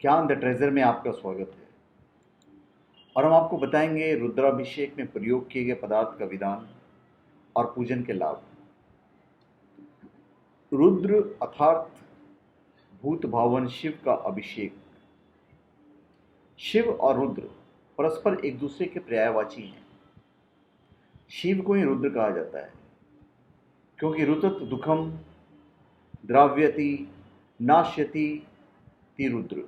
ज्ञान the treasure में आपका स्वागत है। और हम आपको बताएंगे रुद्राभिषेक में प्रयोग किए गए पदार्थ का विधान और पूजन के लाभ। रुद्र अर्थात भूत भावन शिव का अभिषेक। शिव और रुद्र परस्पर एक दूसरे के पर्यायवाची हैं। शिव को ही रुद्र कहा जाता है क्योंकि रुतत दुखम द्राव्यति नाश्यति ति रुद्र,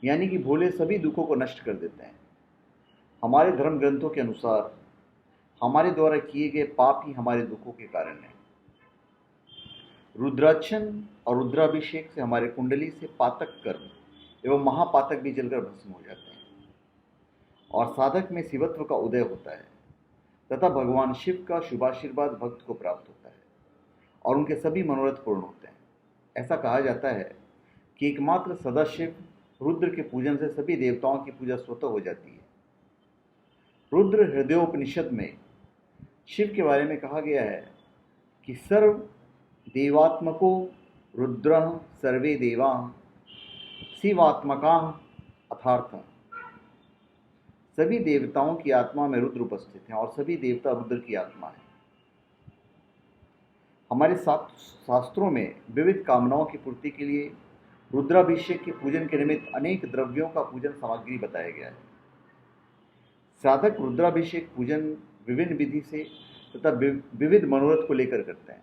यानी कि भोले सभी दुखों को नष्ट कर देते हैं। हमारे धर्म ग्रंथों के अनुसार हमारे द्वारा किए गए पाप ही हमारे दुखों के कारण हैं। रुद्रार्चन और रुद्राभिषेक से हमारे कुंडली से पातक कर्म एवं महापातक भी जलकर भस्म हो जाते हैं और साधक में शिवत्व का उदय होता है तथा भगवान शिव का शुभाशीर्वाद भक्त को प्राप्त होता है और उनके सभी मनोरथ पूर्ण होते हैं। ऐसा कहा जाता है कि एकमात्र सदाशिव रुद्र के पूजन से सभी देवताओं की पूजा स्वतः हो जाती है। रुद्र हृदयोपनिषद में शिव के बारे में कहा गया है कि सर्व देवात्मको रुद्र सर्वे देवा शिवात्मका अथार्थ। सभी देवताओं की आत्मा में रुद्र उपस्थित हैं और सभी देवता रुद्र की आत्मा है। हमारे शास्त्रों में विविध कामनाओं की पूर्ति के लिए रुद्राभिषेक के पूजन के निमित्त अनेक द्रव्यों का पूजन सामग्री बताया गया है। साधक रुद्राभिषेक पूजन विभिन्न विधि से तथा विविध मनोरथ को लेकर करते हैं।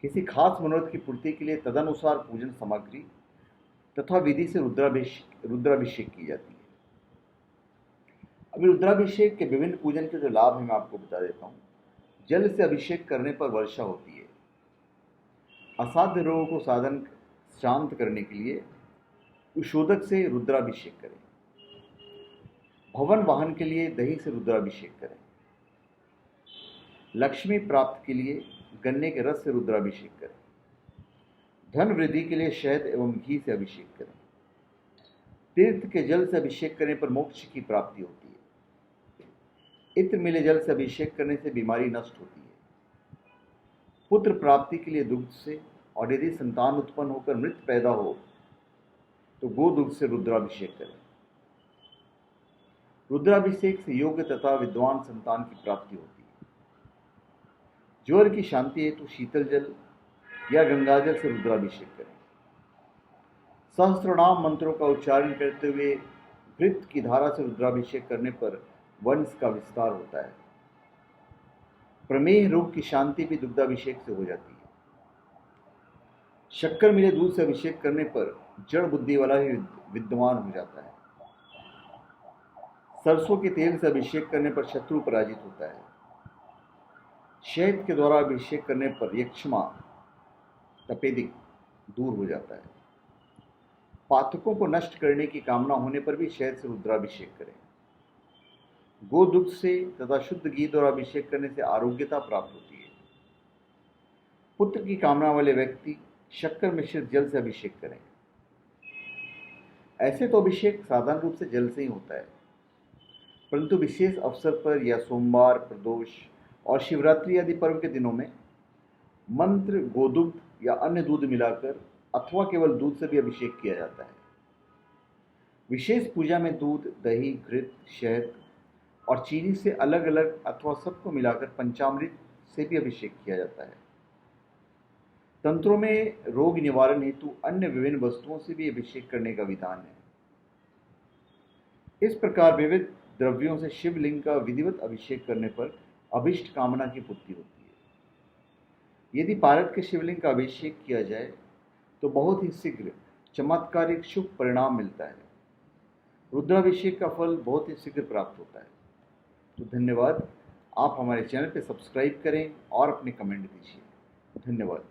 किसी खास मनोरथ की पूर्ति के लिए तदनुसार पूजन सामग्री तथा विधि से रुद्राभिषेक की जाती है। अभी रुद्राभिषेक के विभिन्न पूजन के जो लाभ हैं मैं आपको बता देता हूँ। जल से अभिषेक करने पर वर्षा होती है। असाध्य रोगों को शांत करने के लिए उषोदक से रुद्राभिषेक करें। भवन वाहन के लिए दही से रुद्राभिषेक करें। लक्ष्मी प्राप्त के लिए गन्ने के रस से रुद्राभिषेक करें। धन वृद्धि के लिए शहद एवं घी से अभिषेक करें। तीर्थ के जल से अभिषेक करने पर मोक्ष की प्राप्ति होती है। इत्र मिले जल से अभिषेक करने से बीमारी नष्ट होती है। पुत्र प्राप्ति के लिए दुग्ध से, और यदि संतान उत्पन्न होकर मृत पैदा हो तो गोदुग्ध से रुद्राभिषेक करें। रुद्राभिषेक से योग्य तथा विद्वान संतान की प्राप्ति होती है। ज्वर की शांति हेतु शीतल जल या गंगाजल से रुद्राभिषेक करें। सहस्त्रनाम मंत्रों का उच्चारण करते हुए घृत की धारा से रुद्राभिषेक करने पर वंश का विस्तार होता है। प्रमेह रोग की शांति भी दुग्धाभिषेक से हो जाती है। शक्कर मिले दूध से अभिषेक करने पर जड़ बुद्धि वाला ही विद्वान हो जाता है। सरसों के तेल से अभिषेक करने पर शत्रु पराजित होता है। शहद के द्वारा अभिषेक करने पर यक्षमा तपेदिक दूर हो जाता है। पातकों को नष्ट करने की कामना होने पर भी शहद से रुद्राभिषेक करें। गोदुग्ध से तथा शुद्ध घी द्वारा अभिषेक करने से आरोग्यता प्राप्त होती है। पुत्र की कामना वाले व्यक्ति शक्कर मिश्रित जल से अभिषेक करें। ऐसे तो अभिषेक साधारण रूप से जल से ही होता है, परंतु विशेष अवसर पर या सोमवार, प्रदोष और शिवरात्रि आदि पर्व के दिनों में मंत्र, गोदुग्ध या अन्य दूध मिलाकर अथवा केवल दूध से भी अभिषेक किया जाता है। विशेष पूजा में दूध, दही, घृत, शहद और चीनी से अलग अलग अथवा सबको मिलाकर पंचामृत से भी अभिषेक किया जाता है। तंत्रों में रोग निवारण हेतु अन्य विभिन्न वस्तुओं से भी अभिषेक करने का विधान है। इस प्रकार विविध द्रव्यों से शिवलिंग का विधिवत अभिषेक करने पर अभिष्ट कामना की पूर्ति होती है। यदि पारद के शिवलिंग का अभिषेक किया जाए तो बहुत ही शीघ्र चमत्कारिक शुभ परिणाम मिलता है। रुद्राभिषेक का फल बहुत ही शीघ्र प्राप्त होता है। तो धन्यवाद। आप हमारे चैनल पर सब्सक्राइब करें और अपने कमेंट दीजिए। धन्यवाद।